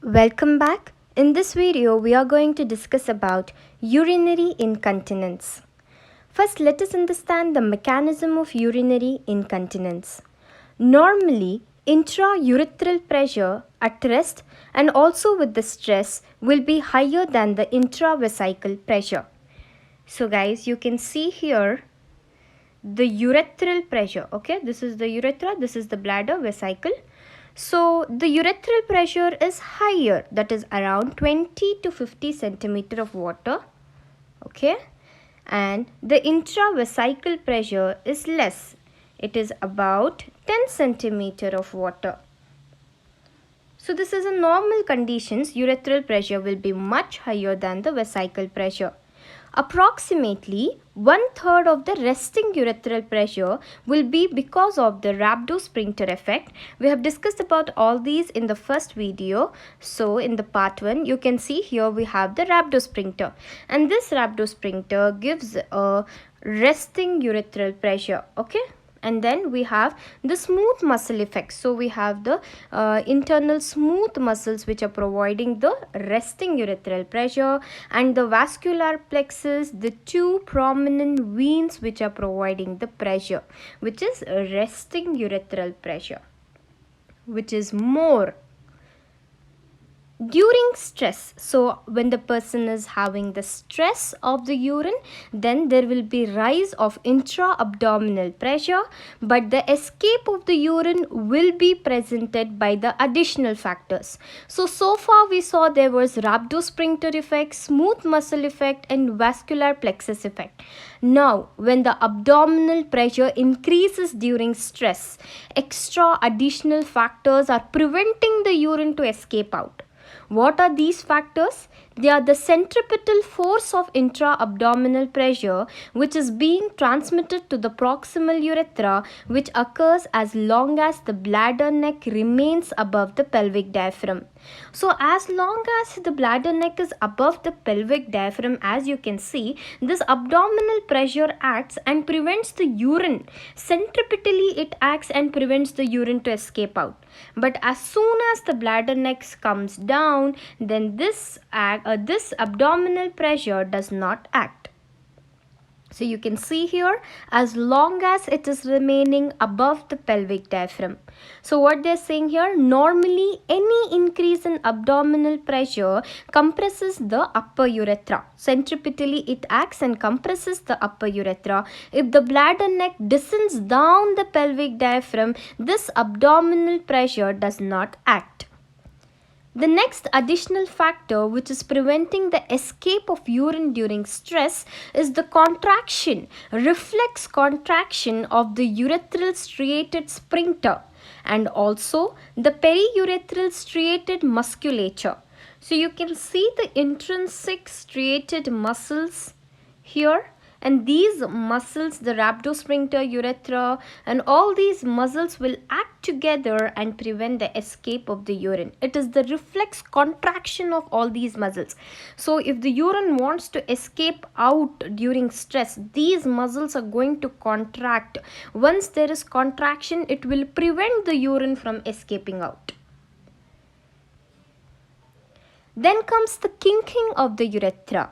Welcome back. In this video, we are going to discuss about urinary incontinence. First, let us understand the mechanism of urinary incontinence. Normally, intra-urethral pressure at rest and also with the stress will be higher than the intravesical pressure. So guys, you can see here the urethral pressure. Okay, this is the urethra, this is the bladder vesicle. So the urethral pressure is higher, that is around 20 to 50 centimeter of water. Okay, and the intravesical pressure is less. It is about 10 centimeter of water. So this is a normal conditions. Urethral pressure will be much higher than the vesical pressure. Approximately 1/3 of the resting urethral pressure will be because of the rhabdosphincter effect. We have discussed about all these in the first video. So in the part 1, you can see here we have the rhabdosphincter, and this rhabdosphincter gives a resting urethral pressure. Okay. And then we have the smooth muscle effect. So we have the internal smooth muscles which are providing the resting urethral pressure, and the vascular plexus, the two prominent veins which are providing the pressure, which is resting urethral pressure, which is more during stress. So when the person is having the stress of the urine, then there will be rise of intra-abdominal pressure, but the escape of the urine will be presented by the additional factors. So far we saw there was rhabdosphincter effect, smooth muscle effect, and vascular plexus effect. Now when the abdominal pressure increases during stress, extra additional factors are preventing the urine to escape out. What are these factors? They are the centripetal force of intra-abdominal pressure, which is being transmitted to the proximal urethra, which occurs as long as the bladder neck remains above the pelvic diaphragm. So as long as the bladder neck is above the pelvic diaphragm, as you can see, this abdominal pressure acts and prevents the urine. Centripetally it acts and prevents the urine to escape out. But as soon as the bladder neck comes down, then this abdominal pressure does not act. So you can see here, as long as it is remaining above the pelvic diaphragm. So what they are saying here, normally any increase in abdominal pressure compresses the upper urethra. Centripetally it acts and compresses the upper urethra. If the bladder neck descends down the pelvic diaphragm, this abdominal pressure does not act. The next additional factor which is preventing the escape of urine during stress is the contraction, reflex contraction of the urethral striated sphincter, and also the periurethral striated musculature. So you can see the intrinsic striated muscles here. And these muscles, the rhabdosphincter, urethra, and all these muscles will act together and prevent the escape of the urine. It is the reflex contraction of all these muscles. So if the urine wants to escape out during stress, these muscles are going to contract. Once there is contraction, it will prevent the urine from escaping out. Then comes the kinking of the urethra.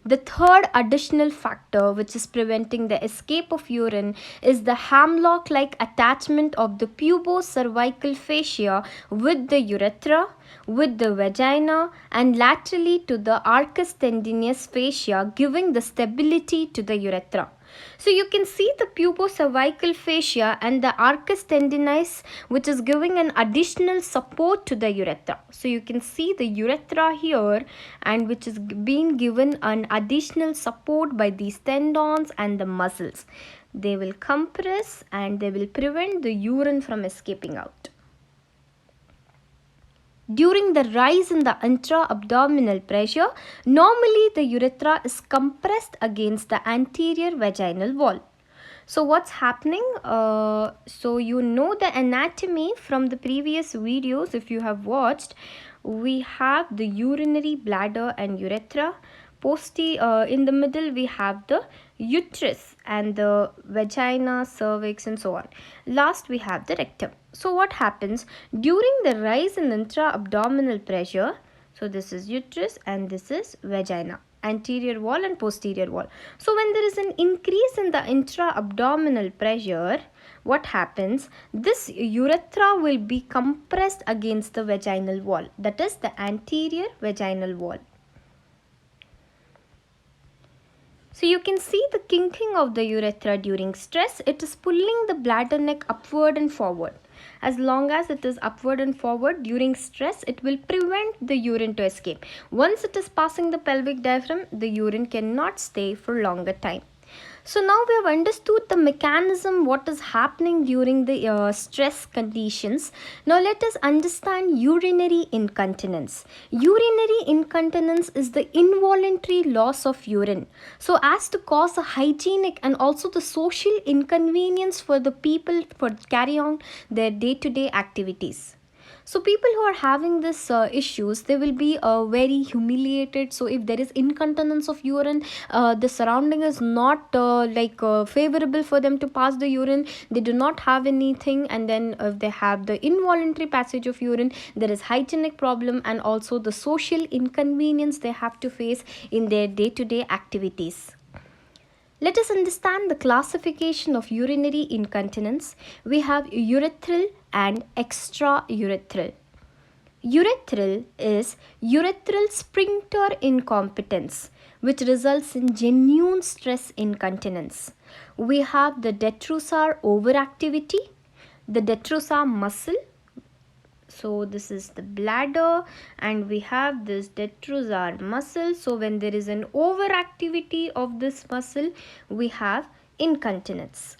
The third additional factor which is preventing the escape of urine is the hamlock-like attachment of the pubocervical fascia with the urethra, with the vagina, and laterally to the arcus tendineus fascia, giving the stability to the urethra. So you can see the pubocervical fascia and the arcus tendineus, which is giving an additional support to the urethra. So you can see the urethra here, and which is being given an additional support by these tendons and the muscles. They will compress and they will prevent the urine from escaping out. During the rise in the intra-abdominal pressure, normally the urethra is compressed against the anterior vaginal wall. So what's happening? So you know the anatomy from the previous videos if you have watched. We have the urinary bladder and urethra. In the middle we have the uterus and the vagina, cervix, and so on. Last, we have the rectum. So what happens during the rise in intra-abdominal pressure? So this is uterus and this is vagina, anterior wall and posterior wall. So when there is an increase in the intra-abdominal pressure, what happens? This urethra will be compressed against the vaginal wall, that is the anterior vaginal wall. So you can see the kinking of the urethra during stress. It is pulling the bladder neck upward and forward. As long as it is upward and forward during stress, it will prevent the urine to escape. Once it is passing the pelvic diaphragm, the urine cannot stay for longer time. So now we have understood the mechanism, what is happening during the stress conditions. Now let us understand urinary incontinence. Urinary incontinence is the involuntary loss of urine, so as to cause a hygienic and also the social inconvenience for the people for carry on their day-to-day activities. So people who are having this issues, they will be very humiliated. So if there is incontinence of urine, the surrounding is not favorable for them to pass the urine. They do not have anything, and then if they have the involuntary passage of urine, there is hygienic problem and also the social inconvenience they have to face in their day-to-day activities. Let us understand the classification of urinary incontinence. We have urethral and extraurethral. Urethral is urethral sphincter incompetence, which results in genuine stress incontinence. We have the detrusor overactivity, the detrusor muscle. So this is the bladder and we have this detrusor muscle. So when there is an overactivity of this muscle, we have incontinence.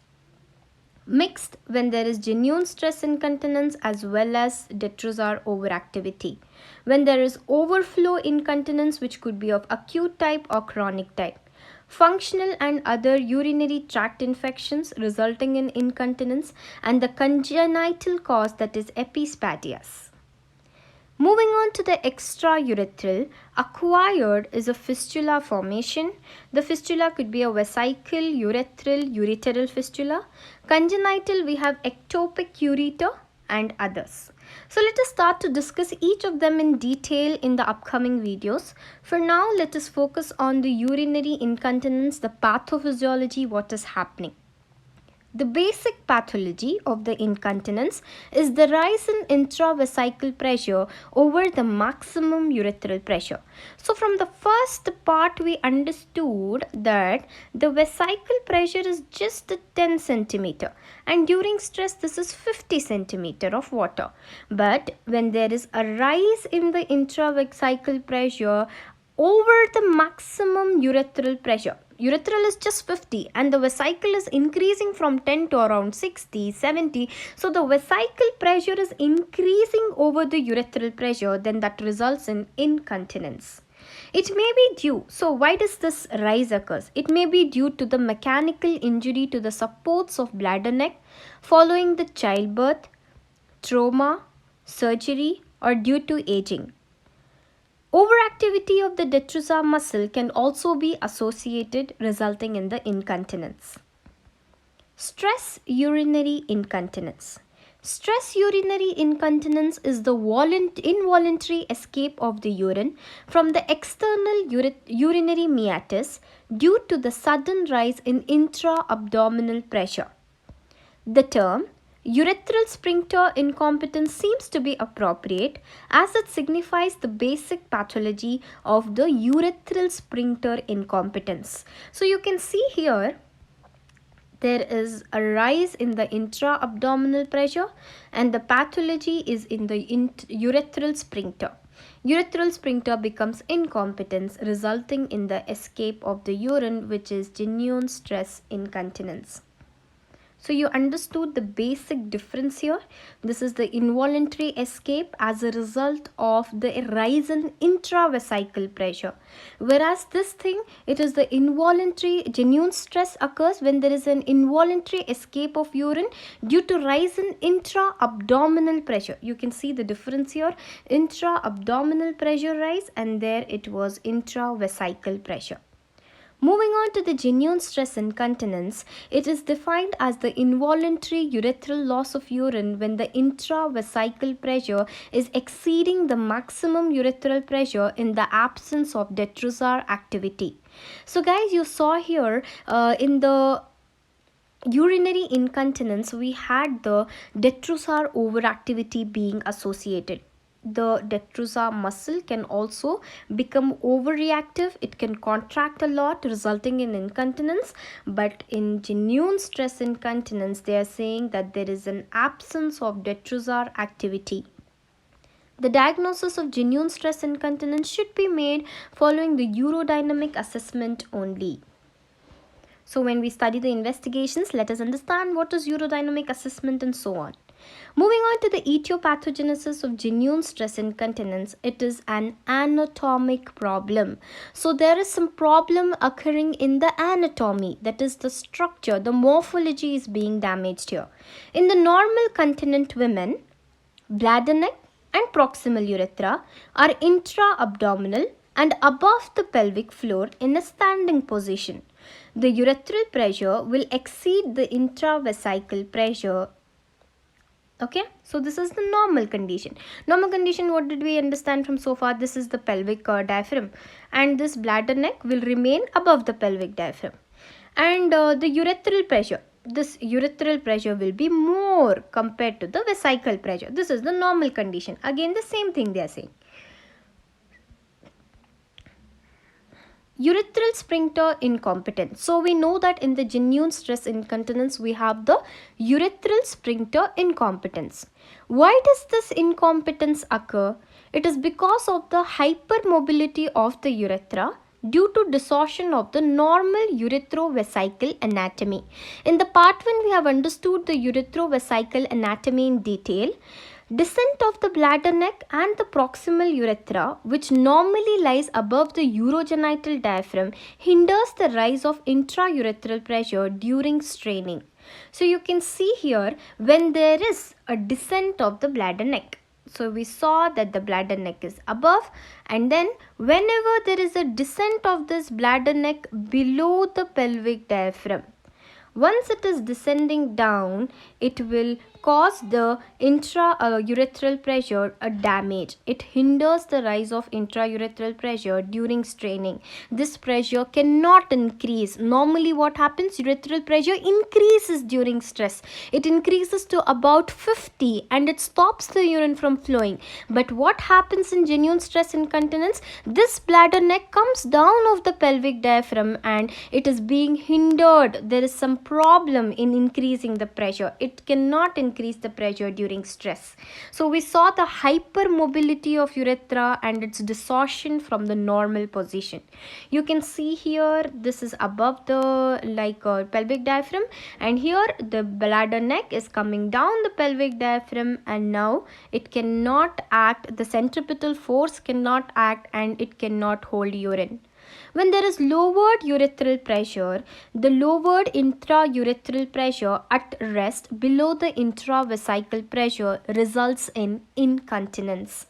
Mixed when there is genuine stress incontinence as well as detrusor overactivity. When there is overflow incontinence, which could be of acute type or chronic type. Functional and other urinary tract infections resulting in incontinence, and the congenital cause, that is epispadias. Moving on to the extraurethral, acquired is a fistula formation. The fistula could be a vesical, urethral, ureteral fistula. Congenital, we have ectopic ureter and others. So let us start to discuss each of them in detail in the upcoming videos. For now, let us focus on the urinary incontinence, the pathophysiology, what is happening. The basic pathology of the incontinence is the rise in intravesical pressure over the maximum urethral pressure. So from the first part we understood that the vesical pressure is just 10 centimeter and during stress this is 50 centimeter of water. But when there is a rise in the intravesical pressure over the maximum urethral pressure, urethral is just 50 and the vesical is increasing from 10 to around 60, 70. So the vesical pressure is increasing over the urethral pressure, then that results in incontinence. It may be due, so why does this rise occurs? It may be due to the mechanical injury to the supports of bladder neck following the childbirth, trauma, surgery, or due to aging. Overactivity of the detrusor muscle can also be associated, resulting in the incontinence. Stress urinary incontinence. Stress urinary incontinence is the involuntary escape of the urine from the external urinary meatus due to the sudden rise in intra-abdominal pressure. The term urethral sphincter incompetence seems to be appropriate as it signifies the basic pathology of the urethral sphincter incompetence. So you can see here there is a rise in the intra-abdominal pressure and the pathology is in the urethral sphincter. Urethral sphincter becomes incompetence, resulting in the escape of the urine, which is genuine stress incontinence. So you understood the basic difference here. This is the involuntary escape as a result of the rise in intravesical pressure. Whereas this thing, it is the involuntary genuine stress occurs when there is an involuntary escape of urine due to rise in intra-abdominal pressure. You can see the difference here. Intra-abdominal pressure rise and there it was intravesical pressure. Moving on to the genuine stress incontinence, it is defined as the involuntary urethral loss of urine when the intravesical pressure is exceeding the maximum urethral pressure in the absence of detrusor activity. So guys, you saw here in the urinary incontinence, we had the detrusor overactivity being associated. The detrusor muscle can also become overreactive. It can contract a lot, resulting in incontinence. But in genuine stress incontinence, they are saying that there is an absence of detrusor activity. The diagnosis of genuine stress incontinence should be made following the urodynamic assessment only. So when we study the investigations, let us understand what is urodynamic assessment and so on. Moving on to the etiopathogenesis of genuine stress incontinence, it is an anatomic problem. So there is some problem occurring in the anatomy, that is the structure, the morphology is being damaged here. In the normal continent women, bladder neck and proximal urethra are intra-abdominal and above the pelvic floor in a standing position. The urethral pressure will exceed the intravesical pressure. Okay, so this is the normal condition. Normal condition, what did we understand from so far? This is the pelvic diaphragm, and this bladder neck will remain above the pelvic diaphragm. And the urethral pressure, this urethral pressure will be more compared to the vesical pressure. This is the normal condition. Again, the same thing they are saying. Urethral sphincter incompetence. So we know that in the genuine stress incontinence we have the urethral sphincter incompetence. Why does this incompetence occur? It is because of the hypermobility of the urethra due to distortion of the normal uretrovesical anatomy. In the part 1 we have understood the uretrovesical anatomy in detail. Descent of the bladder neck and the proximal urethra, which normally lies above the urogenital diaphragm, hinders the rise of intraurethral pressure during straining. So you can see here when there is a descent of the bladder neck. So we saw that the bladder neck is above, and then whenever there is a descent of this bladder neck below the pelvic diaphragm, once it is descending down, it will cause the intra-urethral pressure a damage. It hinders the rise of intra-urethral pressure during straining. This pressure cannot increase. Normally what happens? Urethral pressure increases during stress. It increases to about 50 and it stops the urine from flowing. But what happens in genuine stress incontinence? This bladder neck comes down of the pelvic diaphragm and it is being hindered. There is some problem in increasing the pressure. It cannot increase the pressure during stress. So we saw the hypermobility of urethra and its distortion from the normal position. You can see here this is above the pelvic diaphragm, and here the bladder neck is coming down the pelvic diaphragm, and now it cannot act, the centripetal force cannot act and it cannot hold urine. When there is lowered urethral pressure, the lowered intraurethral pressure at rest below the intravesical pressure results in incontinence.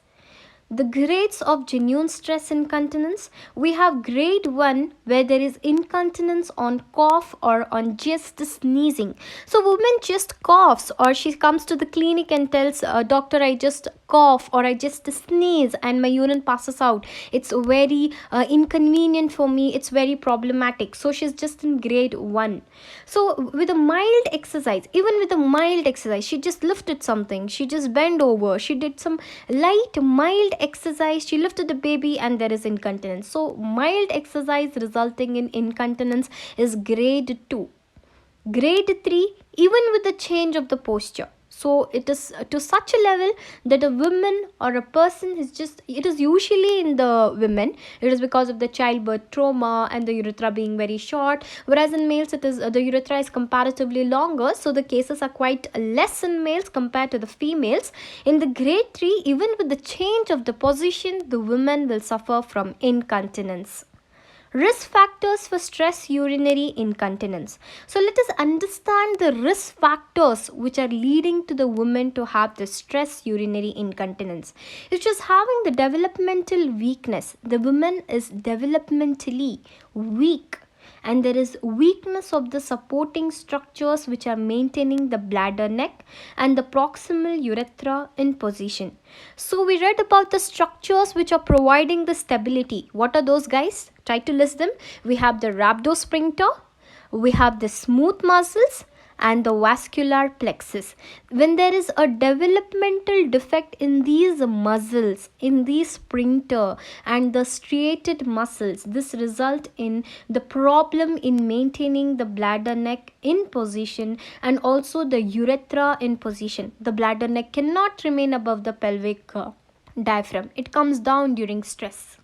The grades of genuine stress incontinence, we have grade 1 where there is incontinence on cough or on just sneezing. So woman just coughs, or she comes to the clinic and tells doctor, I just cough or I just sneeze and my urine passes out. It's very inconvenient for me. It's very problematic. So she's just in grade 1. So with a mild exercise, even with a mild exercise, she just lifted something, she just bent over, she did some light mild exercise, she lifted the baby and there is incontinence. So mild exercise resulting in incontinence is grade 2. Grade 3, even with the change of the posture. So it is to such a level that a woman or a person is just, it is usually in the women, it is because of the childbirth trauma and the urethra being very short, whereas in males it is the urethra is comparatively longer, so the cases are quite less in males compared to the females. In the grade 3, even with the change of the position, the women will suffer from incontinence. Risk factors for stress urinary incontinence. So let us understand the risk factors which are leading to the woman to have the stress urinary incontinence. It's just having the developmental weakness. The woman is developmentally weak. and there is weakness of the supporting structures which are maintaining the bladder neck and the proximal urethra in position. So we read about the structures which are providing the stability. What are those, guys? Try to list them. We have the rhabdosphincter, we have the smooth muscles, and the vascular plexus. When there is a developmental defect in these muscles, in the sphincter and the striated muscles, this result in the problem in maintaining the bladder neck in position and also the urethra in position. The bladder neck cannot remain above the pelvic diaphragm. It comes down during stress.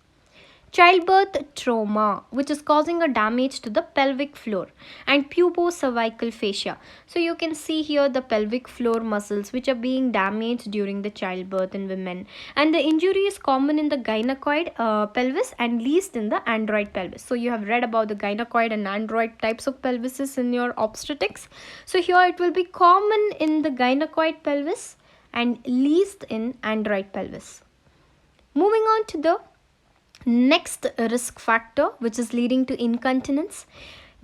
Childbirth trauma, which is causing a damage to the pelvic floor, and pubocervical fascia. So you can see here the pelvic floor muscles which are being damaged during the childbirth in women, and the injury is common in the gynecoid pelvis and least in the android pelvis. So you have read about the gynecoid and android types of pelvises in your obstetrics. So here it will be common in the gynecoid pelvis and least in android pelvis. Moving on to the next risk factor which is leading to incontinence.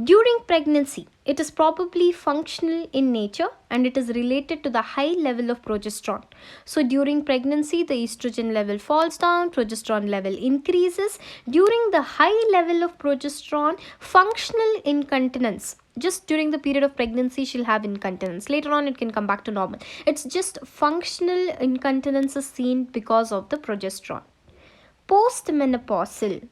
During pregnancy, it is probably functional in nature and it is related to the high level of progesterone. So during pregnancy, the estrogen level falls down, progesterone level increases. During the high level of progesterone, functional incontinence, just during the period of pregnancy she'll have incontinence. Later on it can come back to normal. It's just functional incontinence is seen because of the progesterone. Postmenopausal.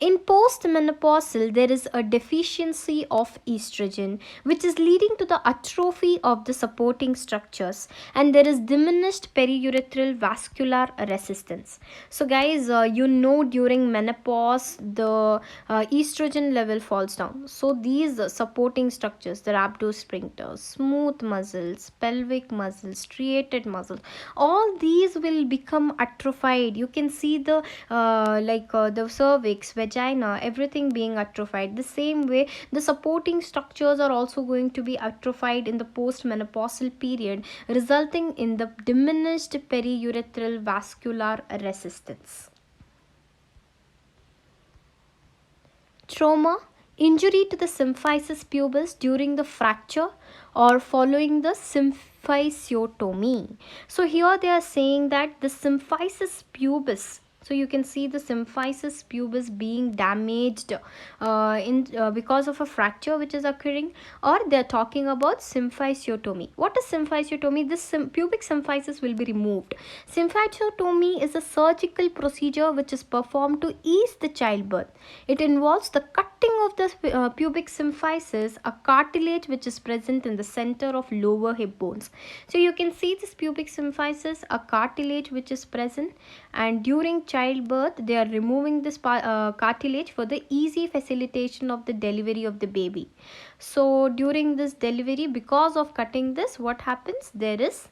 In postmenopausal, there is a deficiency of estrogen which is leading to the atrophy of the supporting structures, and there is diminished periurethral vascular resistance. So guys, during menopause the estrogen level falls down. So these supporting structures, the rhabdosphincter, smooth muscles, pelvic muscles, striated muscles, all these will become atrophied. You can see the the cervix, vagina, everything being atrophied. The same way the supporting structures are also going to be atrophied in the postmenopausal period, resulting in the diminished periurethral vascular resistance. Trauma. Injury to the symphysis pubis during the fracture or following the symphysiotomy. So here they are saying that the symphysis pubis, so you can see the symphysis pubis being damaged because of a fracture which is occurring, or they are talking about symphysiotomy. What is symphysiotomy? This pubic symphysis will be removed. Symphysiotomy is a surgical procedure which is performed to ease the childbirth. It involves the cutting of the pubic symphysis, a cartilage which is present in the center of lower hip bones. So you can see this pubic symphysis, a cartilage which is present, and during childbirth they are removing this cartilage for the easy facilitation of the delivery of the baby. So during this delivery, because of cutting this, what happens? There is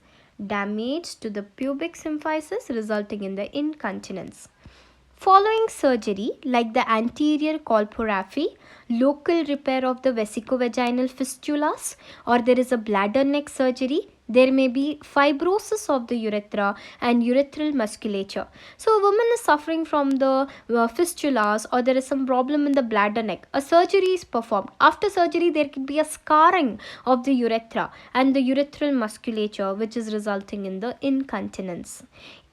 damage to the pubic symphysis resulting in the incontinence. Following surgery like the anterior colporrhaphy, local repair of the vesicovaginal fistulas, or there is a bladder neck surgery, there may be fibrosis of the urethra and urethral musculature. So a woman is suffering from the fistulas, or there is some problem in the bladder neck. A surgery is performed. After surgery, there could be a scarring of the urethra and the urethral musculature, which is resulting in the incontinence.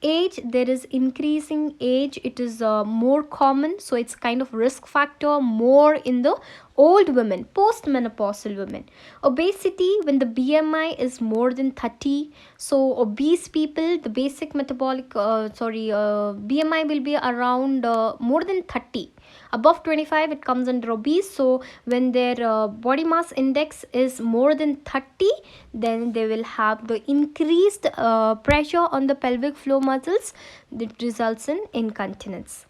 Age, there is increasing age, it is more common, so it's kind of risk factor more in the old women, postmenopausal women. Obesity, when the BMI is more than 30, so obese people, the basic metabolic BMI will be around more than 30. Above 25 it comes under obese. So when their body mass index is more than 30, then they will have the increased pressure on the pelvic floor muscles that results in incontinence.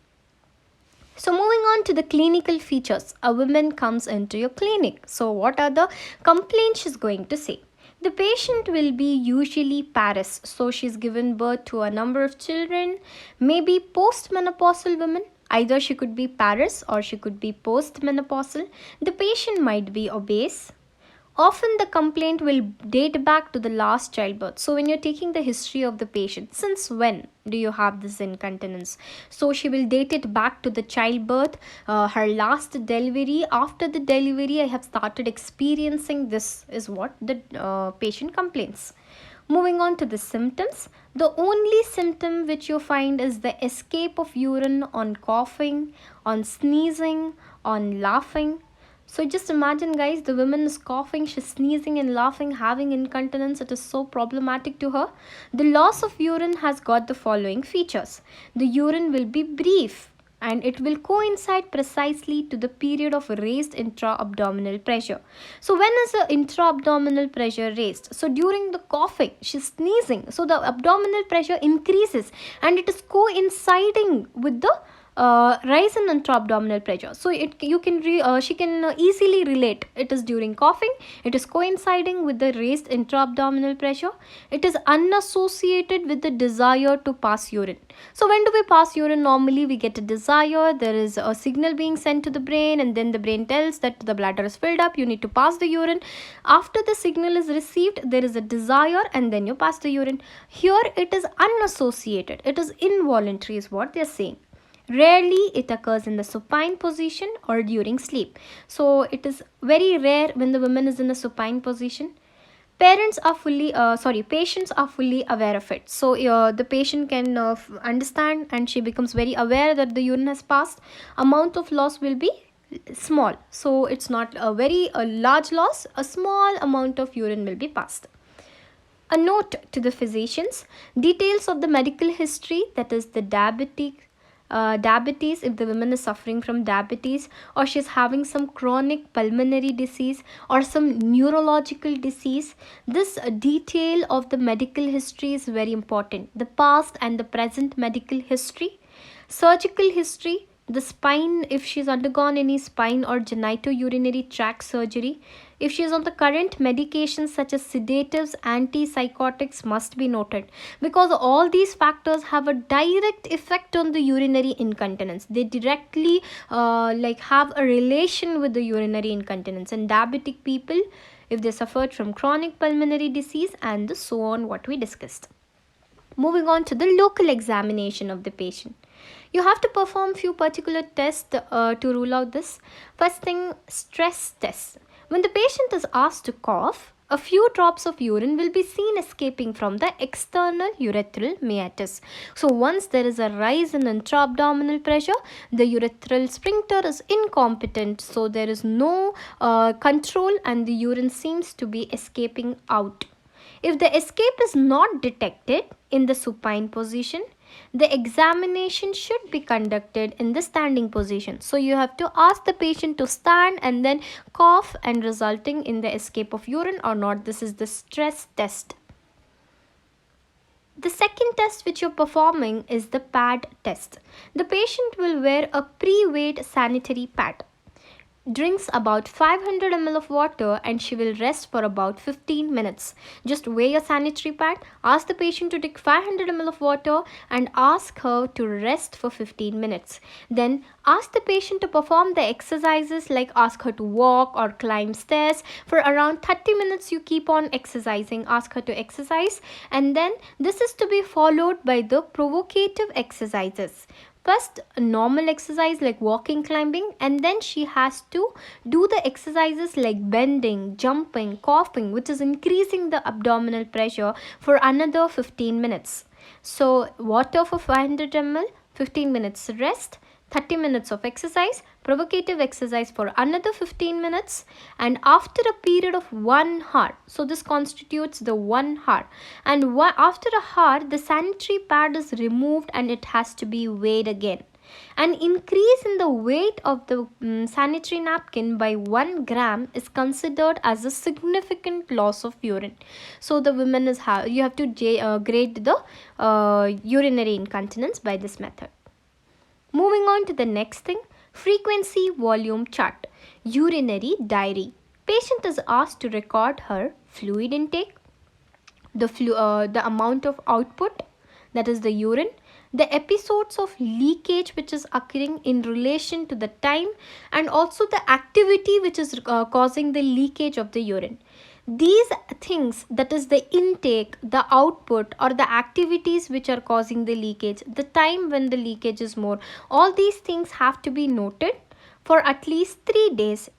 So moving on to the clinical features. A woman comes into your clinic. So what are the complaints she's going to say? The patient will be usually parous. So she's given birth to a number of children. Maybe postmenopausal woman. Either she could be parous or she could be postmenopausal. The patient might be obese. Often the complaint will date back to the last childbirth. So when you're taking the history of the patient, since when do you have this incontinence. So she will date it back to the childbirth, her last delivery. After the delivery, I have started experiencing this, is what the patient complains. Moving on to the symptoms, the only symptom which you find is the escape of urine on coughing, on sneezing, on laughing. So just imagine, guys, the woman is coughing, she's sneezing and laughing, having incontinence. It is so problematic to her. The loss of urine has got the following features. The urine will be brief and it will coincide precisely to the period of raised intra-abdominal pressure. So when is the intra-abdominal pressure raised? So during the coughing, she's sneezing, so the abdominal pressure increases and it is coinciding with the rise in intra-abdominal pressure. So she can easily relate. It is during coughing. It is coinciding with the raised intra-abdominal pressure. It is unassociated with the desire to pass urine. So when do we pass urine? Normally we get a desire. There is a signal being sent to the brain, and then the brain tells that the bladder is filled up. You need to pass the urine. After the signal is received, there is a desire, and then you pass the urine. Here it is unassociated. It is involuntary, is what they are saying. Rarely it occurs in the supine position or during sleep. So it is very rare when the woman is in a supine position. Patients are fully aware of it. So the patient can understand, and she becomes very aware that the urine has passed. Amount of loss will be small. So it's not a very large loss. A small amount of urine will be passed. A note to the physicians: details of the medical history, that is the diabetes, if the woman is suffering from diabetes, or she's having some chronic pulmonary disease or some neurological disease. This detail of the medical history is very important. The past and the present medical history. Surgical history, the spine, if she's undergone any spine or genitourinary tract surgery. If she is on the current medications such as sedatives, antipsychotics must be noted, because all these factors have a direct effect on the urinary incontinence. They directly have a relation with the urinary incontinence. And diabetic people, if they suffered from chronic pulmonary disease, and so on, what we discussed. Moving on to the local examination of the patient. You have to perform few particular tests to rule out this. First thing, stress test. When the patient is asked to cough, a few drops of urine will be seen escaping from the external urethral meatus. So once there is a rise in intra-abdominal pressure, the urethral sphincter is incompetent, so there is no control and the urine seems to be escaping out. If the escape is not detected in the supine position, the examination should be conducted in the standing position. So you have to ask the patient to stand and then cough, and resulting in the escape of urine or not. This is the stress test. The second test which you're performing is the pad test. The patient will wear a pre-weighed sanitary pad, drinks about 500 ml of water, and she will rest for about 15 minutes. Just weigh a sanitary pad, ask the patient to take 500 ml of water and ask her to rest for 15 minutes. Then ask the patient to perform the exercises, like ask her to walk or climb stairs. For around 30 minutes you keep on exercising, ask her to exercise, and then this is to be followed by the provocative exercises. First, a normal exercise like walking, climbing, and then she has to do the exercises like bending, jumping, coughing, which is increasing the abdominal pressure, for another 15 minutes. So water for 500 ml, 15 minutes rest, 30 minutes of exercise, provocative exercise for another 15 minutes, and after a period of 1 hour, so this constitutes the 1 hour, and after a hour the sanitary pad is removed and it has to be weighed again. An increase in the weight of the sanitary napkin by 1 gram is considered as a significant loss of urine. So the woman is you have to grade the urinary incontinence by this method. Moving on to the next thing, frequency volume chart, urinary diary. Patient is asked to record her fluid intake, the amount of output, that is the urine, the episodes of leakage which is occurring in relation to the time, and also the activity which is causing the leakage of the urine. These things, that is the intake, the output, or the activities which are causing the leakage, the time when the leakage is more, all these things have to be noted for at least 3 days.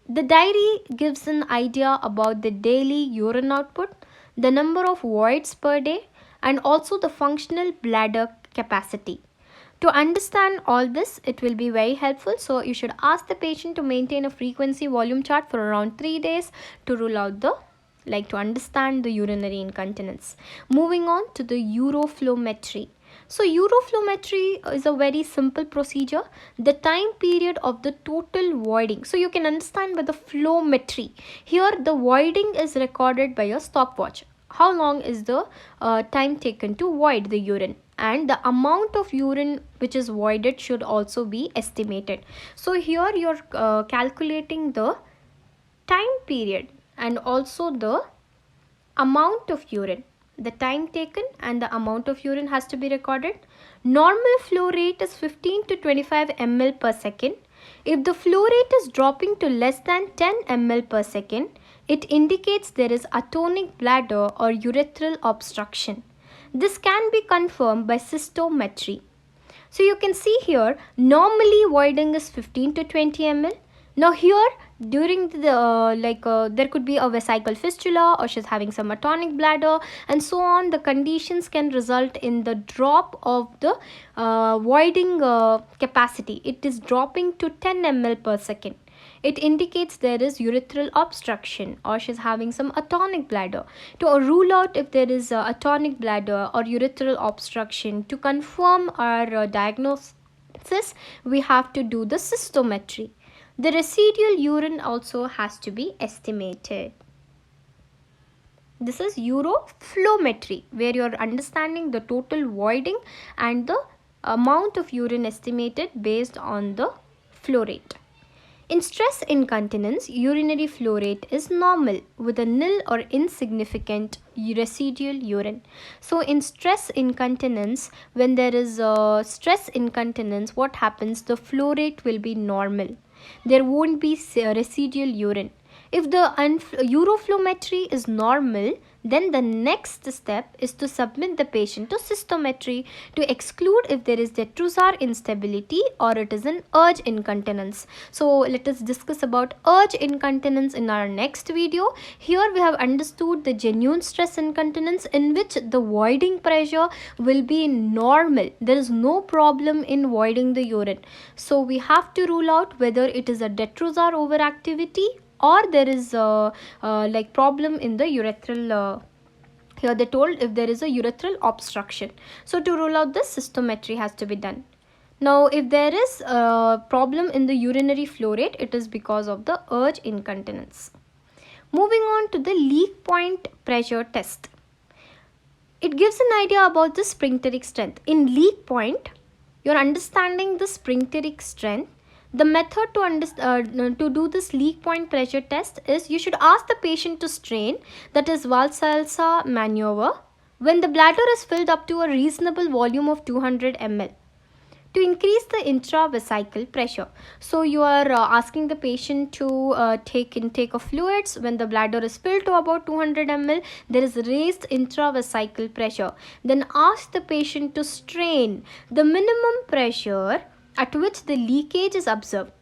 The diary gives an idea about the daily urine output, the number of voids per day, and also the functional bladder capacity. To understand all this, it will be very helpful. So you should ask the patient to maintain a frequency volume chart for around 3 days to rule out the, to understand the urinary incontinence. Moving on to the uroflowmetry. So uroflowmetry is a very simple procedure. The time period of the total voiding. So you can understand by the flowmetry. Here the voiding is recorded by a stopwatch. How long is the time taken to void the urine, and the amount of urine which is voided should also be estimated. So here you are calculating the time period and also the amount of urine. The time taken and the amount of urine has to be recorded. Normal flow rate is 15 to 25 ml per second. If the flow rate is dropping to less than 10 ml per second, it indicates there is atonic bladder or urethral obstruction. This can be confirmed by cystometry. So you can see here, normally voiding is 15 to 20 ml. Now here, during the there could be a vesical fistula, or she's having some atonic bladder, and so on. The conditions can result in the drop of the voiding capacity. It is dropping to 10 ml per second. It indicates there is urethral obstruction, or she's having some atonic bladder. To rule out if there is atonic bladder or urethral obstruction, to confirm our diagnosis, we have to do the cystometry. The residual urine also has to be estimated. This is uroflowmetry, where you are understanding the total voiding and the amount of urine estimated based on the flow rate. In stress incontinence, urinary flow rate is normal with a nil or insignificant residual urine. So in stress incontinence, when there is a stress incontinence, what happens? The flow rate will be normal. There won't be residual urine. If the uroflowmetry is normal, then the next step is to submit the patient to cystometry to exclude if there is detrusor instability or it is an urge incontinence. So let us discuss about urge incontinence in our next video. Here we have understood the genuine stress incontinence, in which the voiding pressure will be normal. There is no problem in voiding the urine. So we have to rule out whether it is a detrusor overactivity or there is a problem in the urethral. Here they told if there is a urethral obstruction. So to rule out this, cystometry has to be done. Now if there is a problem in the urinary flow rate, it is because of the urge incontinence. Moving on to the leak point pressure test. It gives an idea about the sphincteric strength. In leak point, you are understanding the sphincteric strength. The method to do this leak point pressure test is, you should ask the patient to strain, that is Valsalva maneuver, when the bladder is filled up to a reasonable volume of 200 ml to increase the intravesical pressure. So you are asking the patient to take intake of fluids. When the bladder is filled to about 200 ml, there is raised intravesical pressure. Then ask the patient to strain. The minimum pressure at which the leakage is observed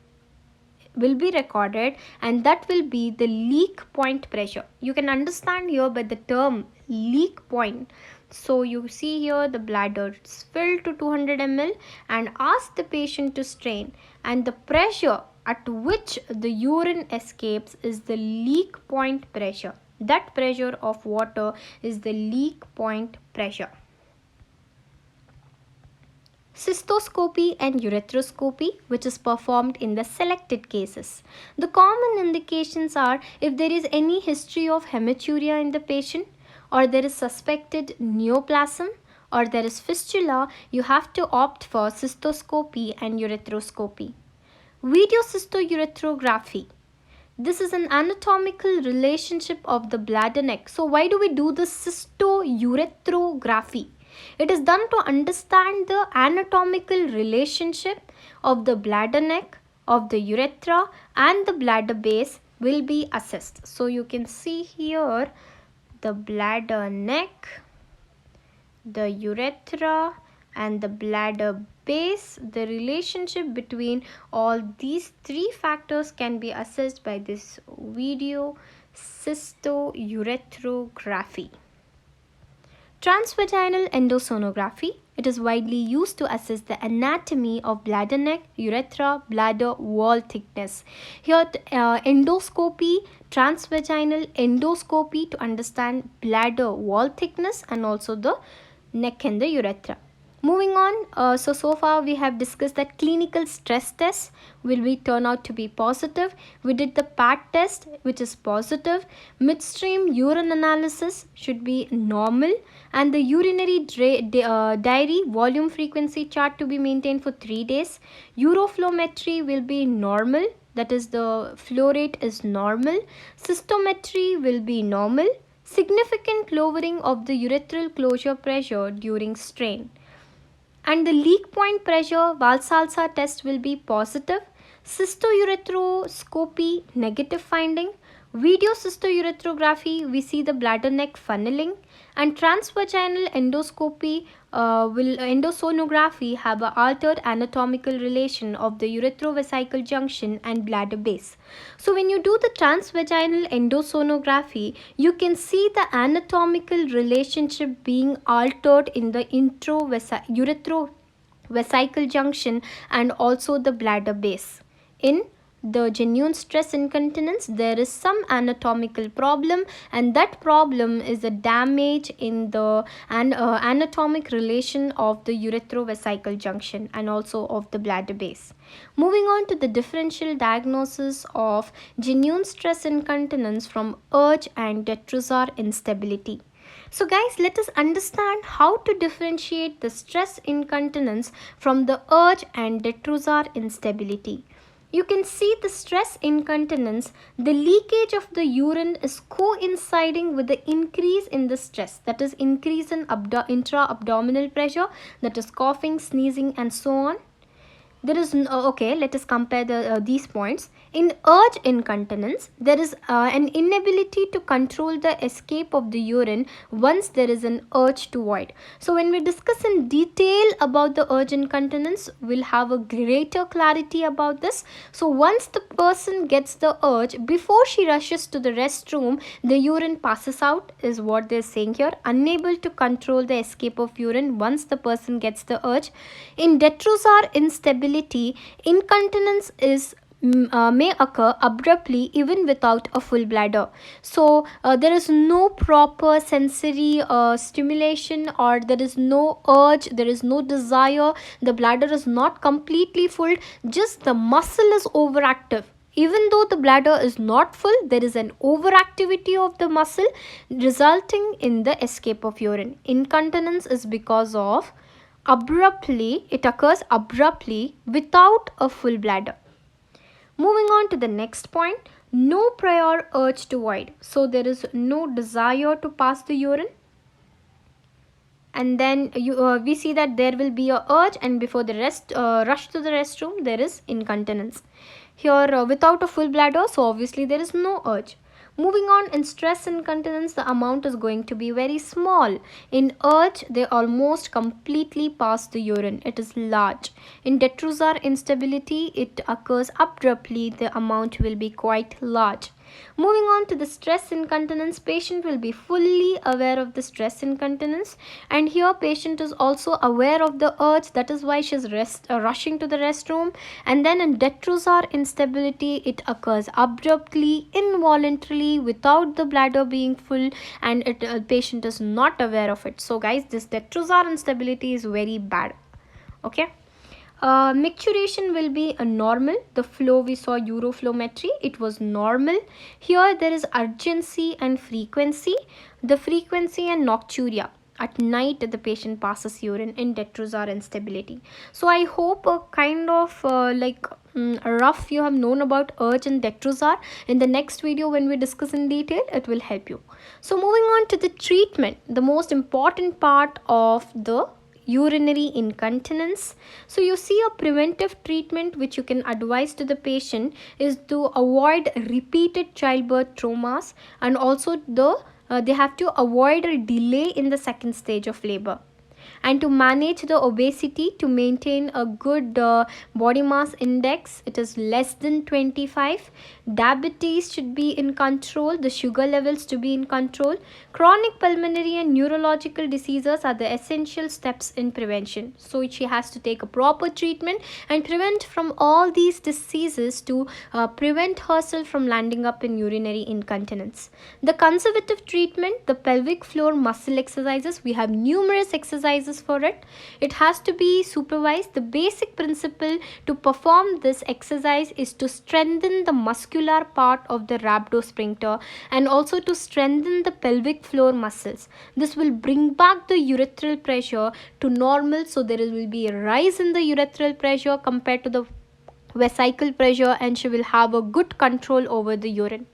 will be recorded, and that will be the leak point pressure. You can understand here by the term leak point. So you see here the bladder is filled to 200 ml and ask the patient to strain, and the pressure at which the urine escapes is the leak point pressure. That pressure of water is the leak point pressure. Cystoscopy and ureteroscopy, which is performed in the selected cases. The common indications are if there is any history of hematuria in the patient, or there is suspected neoplasm, or there is fistula, you have to opt for cystoscopy and ureteroscopy. Videocystourethropy. This is an anatomical relationship of the bladder neck. So why do we do the cystourethrography? It is done to understand the anatomical relationship of the bladder neck, of the urethra and the bladder base will be assessed. So you can see here the bladder neck, the urethra, and the bladder base. The relationship between all these three factors can be assessed by this video cystourethropy. Transvaginal endosonography. It is widely used to assess the anatomy of bladder neck, urethra, bladder wall thickness. Here, endoscopy, transvaginal endoscopy to understand bladder wall thickness and also the neck and the urethra. Moving on, so far we have discussed that clinical stress test will turn out to be positive. We did the PAT test, which is positive. Midstream urine analysis should be normal, and the urinary diary volume frequency chart to be maintained for 3 days. Uroflowmetry will be normal, that is the flow rate is normal. Cystometry will be normal. Significant lowering of the urethral closure pressure during strain. And the leak point pressure Valsalva test will be positive. Cystourethroscopy negative finding. Video cystourethrography, we see the bladder neck funneling, and transvaginal endoscopy endosonography have an altered anatomical relation of the urethrovesical junction and bladder base. So when you do the transvaginal endosonography, you can see the anatomical relationship being altered in the uretrovesical junction and also the bladder base. In the genuine stress incontinence, there is some anatomical problem, and that problem is a damage in the anatomic relation of the uretrovesical junction and also of the bladder base. Moving on to the differential diagnosis of genuine stress incontinence from urge and detrusor instability. So guys, let us understand how to differentiate the stress incontinence from the urge and detrusor instability. You can see the stress incontinence, the leakage of the urine is coinciding with the increase in the stress, that is increase in intra-abdominal pressure, that is coughing, sneezing and so on. There is okay, let us compare these points. In urge incontinence, there is an inability to control the escape of the urine once there is an urge to void. So when we discuss in detail about the urge incontinence, we'll have a greater clarity about this. So once the person gets the urge, before she rushes to the restroom, the urine passes out, is what they're saying here. Unable to control the escape of urine once the person gets the urge. In detrusor instability, incontinence is may occur abruptly even without a full bladder. So there is no proper sensory stimulation, or there is no urge, there is no desire, the bladder is not completely full, just the muscle is overactive. Even though the bladder is not full, there is an overactivity of the muscle resulting in the escape of urine. Incontinence is because of it occurs abruptly without a full bladder. Moving on to the next point, no prior urge to void. So there is no desire to pass the urine. And then we see that there will be a urge, and before the rush to the restroom, there is incontinence. Here without a full bladder, so obviously there is no urge. Moving on, in stress incontinence, the amount is going to be very small. In urge, they almost completely pass the urine. It is large. In detrusor instability, it occurs abruptly. The amount will be quite large. Moving on to the stress incontinence, patient will be fully aware of the stress incontinence, and here patient is also aware of the urge. That is why she is rushing to the restroom. And then in detrusor instability, it occurs abruptly, involuntarily, without the bladder being full, and patient is not aware of it. So guys, this detrusor instability is very bad. Okay. Micturition will be a normal. The flow we saw uroflowmetry, it was normal. Here there is urgency and frequency. The frequency and nocturia. At night the patient passes urine in detrusor instability. So I hope a kind of rough you have known about urge and detrusor. In the next video when we discuss in detail, it will help you. So moving on to the treatment, the most important part of the urinary incontinence. So you see, a preventive treatment which you can advise to the patient is to avoid repeated childbirth traumas, and also they have to avoid a delay in the second stage of labor, and to manage the obesity, to maintain a good body mass index, it is less than 25. Diabetes should be in control, the sugar levels to be in control. Chronic pulmonary and neurological diseases are the essential steps in prevention. So she has to take a proper treatment and prevent from all these diseases to prevent herself from landing up in urinary incontinence. The conservative treatment, the pelvic floor muscle exercises, we have numerous exercises for it. It has to be supervised. The basic principle to perform this exercise is to strengthen the muscular part of the rhabdosphincter and also to strengthen the pelvic floor muscles. This will bring back the urethral pressure to normal, so there will be a rise in the urethral pressure compared to the vesical pressure, and she will have a good control over the urine.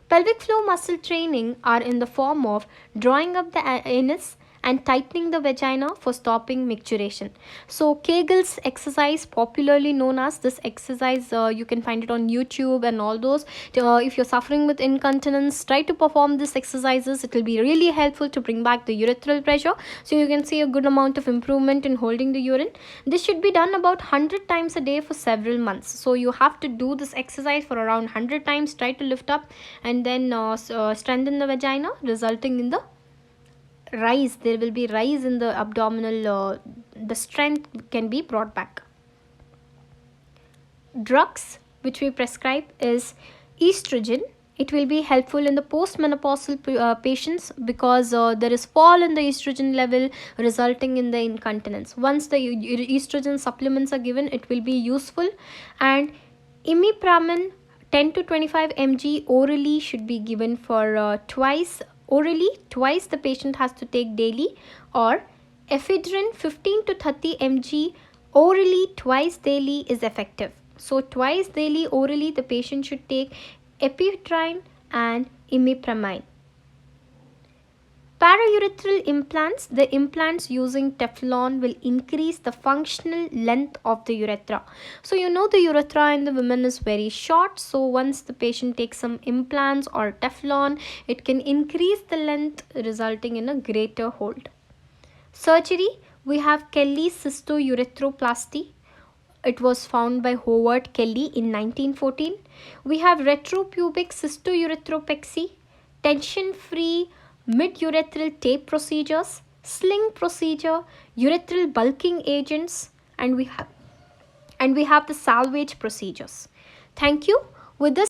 Pelvic floor muscle training are in the form of drawing up the anus and tightening the vagina for stopping micturition. So Kegel's exercise, popularly known as this exercise, you can find it on YouTube and all those. If you're suffering with incontinence, try to perform these exercises. It will be really helpful to bring back the urethral pressure, so you can see a good amount of improvement in holding the urine. This should be done about 100 times a day for several months. So you have to do this exercise for around 100 times. Try to lift up and then strengthen the vagina, resulting in the rise. There will be rise in the abdominal, the strength can be brought back. Drugs which we prescribe is estrogen. It will be helpful in the postmenopausal patients because there is fall in the estrogen level, resulting in the incontinence. Once the estrogen supplements are given, it will be useful. And imipramine 10 to 25 mg orally should be given for twice the patient has to take daily, or ephedrine 15 to 30 mg orally twice daily is effective. So twice daily orally the patient should take ephedrine and imipramine. Paraurethral implants, the implants using Teflon will increase the functional length of the urethra. So you know the urethra in the women is very short, so once the patient takes some implants or Teflon, it can increase the length, resulting in a greater hold. Surgery, we have Kelly's cystourethroplasty. It was found by Howard Kelly in 1914. We have retropubic cystourethropexy, tension-free mid-urethral tape procedures, sling procedure, urethral bulking agents, and we have the salvage procedures. Thank you. With this